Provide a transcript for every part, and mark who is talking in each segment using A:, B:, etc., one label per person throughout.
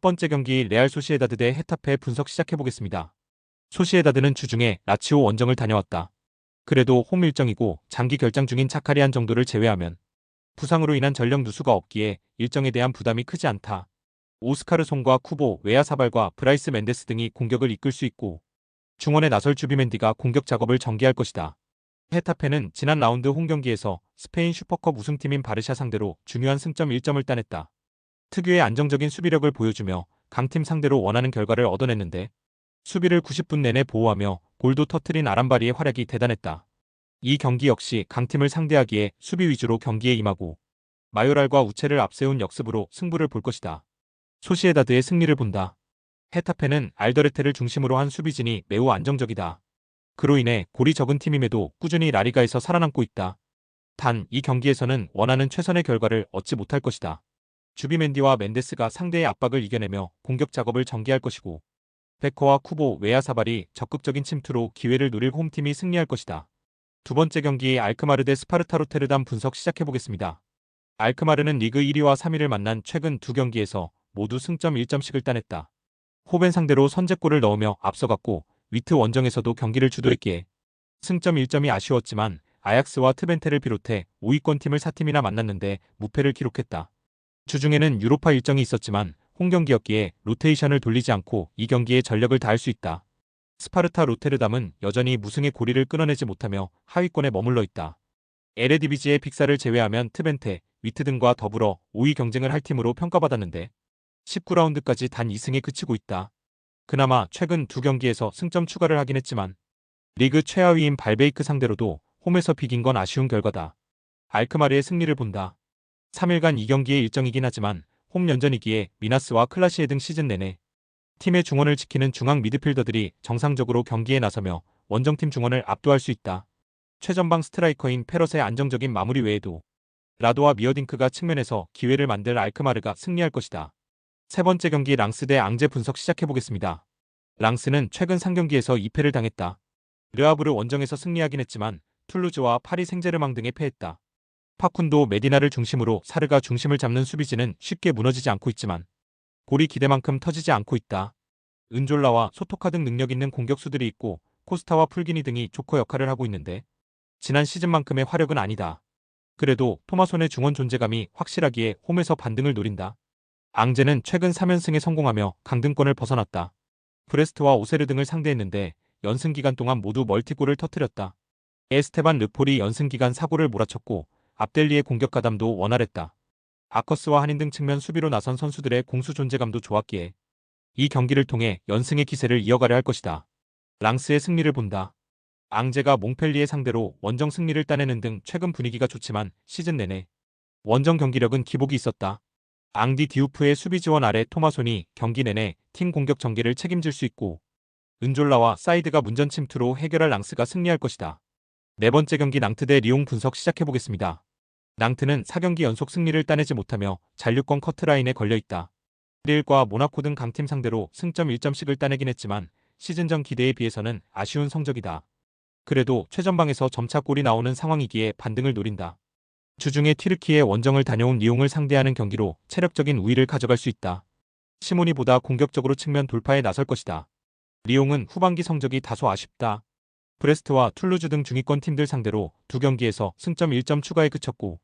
A: 번째 경기 레알 소시에다드 대 헤타페 분석 시작해보겠습니다. 소시에다드는 주중에 라치오 원정을 다녀왔다. 그래도 홈 일정이고 장기 결장 중인 차카리안 정도를 제외하면 부상으로 인한 전력 누수가 없기에 일정에 대한 부담이 크지 않다. 오스카르 송과 쿠보, 웨아사발과 브라이스 멘데스 등이 공격을 이끌 수 있고 중원에 나설 주비멘디가 공격 작업을 전개할 것이다. 헤타페는 지난 라운드 홈 경기에서 스페인 슈퍼컵 우승팀인 바르샤 상대로 중요한 승점 1점을 따냈다. 특유의 안정적인 수비력을 보여주며 강팀 상대로 원하는 결과를 얻어냈는데 수비를 90분 내내 보호하며 골도 터트린 아람바리의 활약이 대단했다. 이 경기 역시 강팀을 상대하기에 수비 위주로 경기에 임하고 마요랄과 우체를 앞세운 역습으로 승부를 볼 것이다. 소시에다드의 승리를 본다. 헤타페는 알더레테를 중심으로 한 수비진이 매우 안정적이다. 그로 인해 골이 적은 팀임에도 꾸준히 라리가에서 살아남고 있다. 단 이 경기에서는 원하는 최선의 결과를 얻지 못할 것이다. 주비멘디와 멘데스가 상대의 압박을 이겨내며 공격 작업을 전개할 것이고 베커와 쿠보, 웨아사발이 적극적인 침투로 기회를 누릴 홈팀이 승리할 것이다. 두 번째 경기 알크마르 대 스파르타 로테르담 분석 시작해보겠습니다. 알크마르는 리그 1위와 3위를 만난 최근 두 경기에서 모두 승점 1점씩을 따냈다. 호벤 상대로 선제골을 넣으며 앞서갔고 위트 원정에서도 경기를 주도했기에 승점 1점이 아쉬웠지만 아약스와 트벤테를 비롯해 5위권 팀을 4팀이나 만났는데 무패를 기록했다. 주중에는 유로파 일정이 있었지만 홈경기였기에 로테이션을 돌리지 않고 이 경기에 전력을 다할 수 있다. 스파르타 로테르담은 여전히 무승의 고리를 끊어내지 못하며 하위권에 머물러 있다. 에레디비지의 픽사를 제외하면 트벤테, 위트 등과 더불어 5위 경쟁을 할 팀으로 평가받았는데 19라운드까지 단 2승에 그치고 있다. 그나마 최근 두 경기에서 승점 추가를 하긴 했지만 리그 최하위인 발베이크 상대로도 홈에서 비긴 건 아쉬운 결과다. 알크마르의 승리를 본다. 3일간 2경기의 일정이긴 하지만 홈 연전이기에 미나스와 클라시에 등 시즌 내내 팀의 중원을 지키는 중앙 미드필더들이 정상적으로 경기에 나서며 원정팀 중원을 압도할 수 있다. 최전방 스트라이커인 페럿의 안정적인 마무리 외에도 라도와 미어딩크가 측면에서 기회를 만들 알크마르가 승리할 것이다. 세 번째 경기 랑스 대 앙제 분석 시작해보겠습니다. 랑스는 최근 3경기에서 2패를 당했다. 르아브르 원정에서 승리하긴 했지만 툴루즈와 파리 생제르맹 등에 패했다. 파쿤도 메디나를 중심으로 사르가 중심을 잡는 수비진은 쉽게 무너지지 않고 있지만 골이 기대만큼 터지지 않고 있다. 은졸라와 소토카 등 능력 있는 공격수들이 있고 코스타와 풀기니 등이 조커 역할을 하고 있는데 지난 시즌만큼의 화력은 아니다. 그래도 토마손의 중원 존재감이 확실하기에 홈에서 반등을 노린다. 앙제는 최근 3연승에 성공하며 강등권을 벗어났다. 브레스트와 오세르 등을 상대했는데 연승 기간 동안 모두 멀티골을 터뜨렸다. 에스테반 르폴이 연승 기간 사고를 몰아쳤고 압델리의 공격 가담도 원활했다. 아커스와 한인 등 측면 수비로 나선 선수들의 공수 존재감도 좋았기에 이 경기를 통해 연승의 기세를 이어가려 할 것이다. 랑스의 승리를 본다. 앙제가 몽펠리에 상대로 원정 승리를 따내는 등 최근 분위기가 좋지만 시즌 내내 원정 경기력은 기복이 있었다. 앙디 디우프의 수비 지원 아래 토마손이 경기 내내 팀 공격 전개를 책임질 수 있고 은졸라와 사이드가 문전 침투로 해결할 랑스가 승리할 것이다. 네 번째 경기 낭트 대 리옹 분석 시작해보겠습니다. 낭트는 4경기 연속 승리를 따내지 못하며 잔류권 커트라인에 걸려있다. 릴과 모나코 등 강팀 상대로 승점 1점씩을 따내긴 했지만 시즌 전 기대에 비해서는 아쉬운 성적이다. 그래도 최전방에서 점차 골이 나오는 상황이기에 반등을 노린다. 주중에 튀르키예 원정을 다녀온 리옹을 상대하는 경기로 체력적인 우위를 가져갈 수 있다. 시모니보다 공격적으로 측면 돌파에 나설 것이다. 리옹은 후반기 성적이 다소 아쉽다. 브레스트와 툴루즈 등 중위권 팀들 상대로 두 경기에서 승점 1점 추가에 그쳤고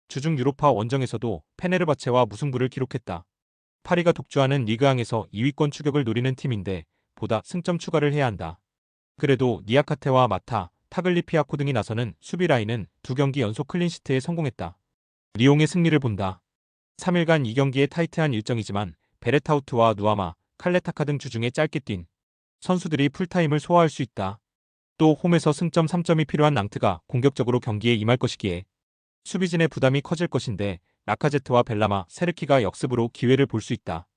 A: 주중 유로파 원정에서도 페네르바체와 무승부를 기록했다. 파리가 독주하는 리그앙에서 2위권 추격을 노리는 팀인데 보다 승점 추가를 해야 한다. 그래도 니아카테와 마타, 타글리피아코 등이 나서는 수비 라인은 두 경기 연속 클린시트에 성공했다. 리옹의 승리를 본다. 3일간 2경기의 타이트한 일정이지만 베레타우트와 누아마, 칼레타카 등 주중에 짧게 뛴 선수들이 풀타임을 소화할 수 있다. 또 홈에서 승점 3점이 필요한 낭트가 공격적으로 경기에 임할 것이기에 수비진의 부담이 커질 것인데 라카제트와 벨라마, 세르키가 역습으로 기회를 볼 수 있다.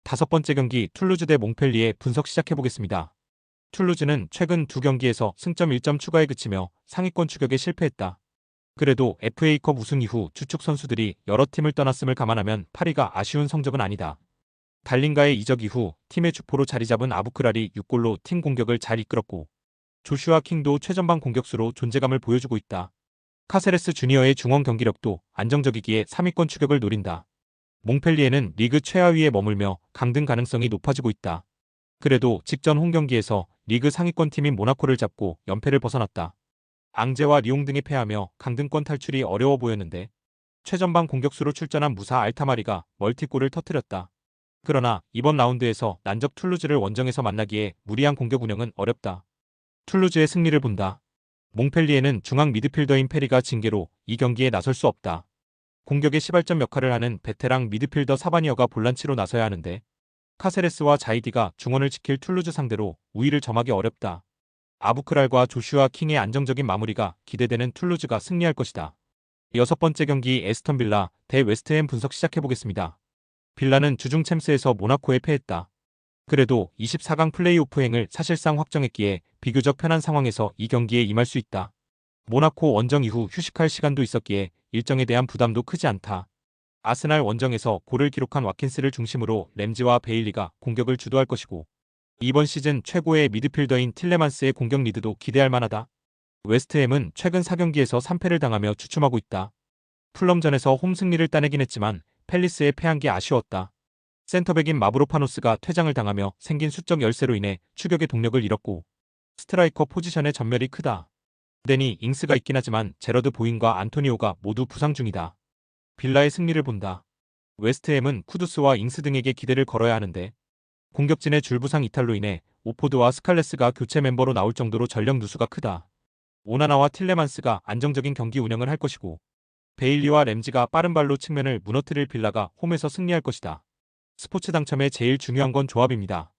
A: 다섯 번째 경기 툴루즈 대 몽펠리에 분석 시작해보겠습니다. 툴루즈는 최근 두 경기에서 승점 1점 추가에 그치며 상위권 추격에 실패했다. 그래도 FA컵 우승 이후 주축 선수들이 여러 팀을 떠났음을 감안하면 파리가 아쉬운 성적은 아니다. 달린가의 이적 이후 팀의 주포로 자리 잡은 아부크랄이 6골로 팀 공격을 잘 이끌었고 조슈아 킹도 최전방 공격수로 존재감을 보여주고 있다. 카세레스 주니어의 중원 경기력도 안정적이기에 3위권 추격을 노린다. 몽펠리에는 리그 최하위에 머물며 강등 가능성이 높아지고 있다. 그래도 직전 홈경기에서 리그 상위권 팀인 모나코를 잡고 연패를 벗어났다. 앙제와 리옹 등에 패하며 강등권 탈출이 어려워 보였는데 최전방 공격수로 출전한 무사 알타마리가 멀티골을 터뜨렸다. 그러나 이번 라운드에서 난적 툴루즈를 원정에서 만나기에 무리한 공격 운영은 어렵다. 툴루즈의 승리를 본다. 몽펠리에는 중앙 미드필더인 페리가 징계로 이 경기에 나설 수 없다. 공격의 시발점 역할을 하는 베테랑 미드필더 사바니어가 볼란치로 나서야 하는데 카세레스와 자이디가 중원을 지킬 툴루즈 상대로 우위를 점하기 어렵다. 아부크랄과 조슈아 킹의 안정적인 마무리가 기대되는 툴루즈가 승리할 것이다. 여섯 번째 경기 에스턴 빌라 대 웨스트햄 분석 시작해보겠습니다. 빌라는 주중 챔스에서 모나코에 패했다. 그래도 24강 플레이오프행을 사실상 확정했기에 비교적 편한 상황에서 이 경기에 임할 수 있다. 모나코 원정 이후 휴식할 시간도 있었기에 일정에 대한 부담도 크지 않다. 아스날 원정에서 골을 기록한 와킨스를 중심으로 램지와 베일리가 공격을 주도할 것이고 이번 시즌 최고의 미드필더인 틸레만스의 공격 리드도 기대할 만하다. 웨스트햄은 최근 4경기에서 3패를 당하며 주춤하고 있다. 풀럼전에서 홈 승리를 따내긴 했지만 팰리스에 패한 게 아쉬웠다. 센터백인 마브로파노스가 퇴장을 당하며 생긴 수적 열세로 인해 추격의 동력을 잃었고 스트라이커 포지션의 전멸이 크다. 데니 잉스가 있긴 하지만 제러드 보인과 안토니오가 모두 부상 중이다. 빌라의 승리를 본다. 웨스트햄은 쿠두스와 잉스 등에게 기대를 걸어야 하는데 공격진의 줄부상 이탈로 인해 오포드와 스칼레스가 교체 멤버로 나올 정도로 전력 누수가 크다. 오나나와 틸레만스가 안정적인 경기 운영을 할 것이고 베일리와 램지가 빠른 발로 측면을 무너뜨릴 빌라가 홈에서 승리할 것이다. 스포츠 당첨의 제일 중요한 건 조합입니다.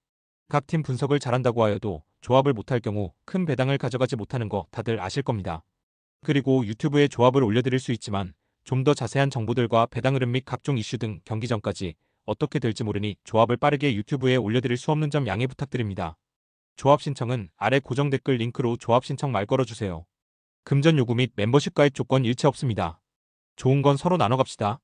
A: 각 팀 분석을 잘한다고 하여도 조합을 못할 경우 큰 배당을 가져가지 못하는 거 다들 아실 겁니다. 그리고 유튜브에 조합을 올려드릴 수 있지만 좀 더 자세한 정보들과 배당 흐름 및 각종 이슈 등 경기 전까지 어떻게 될지 모르니 조합을 빠르게 유튜브에 올려드릴 수 없는 점 양해 부탁드립니다. 조합 신청은 아래 고정 댓글 링크로 조합 신청 말 걸어주세요. 금전 요구 및 멤버십 가입 조건 일체 없습니다. 좋은 건 서로 나눠 갑시다.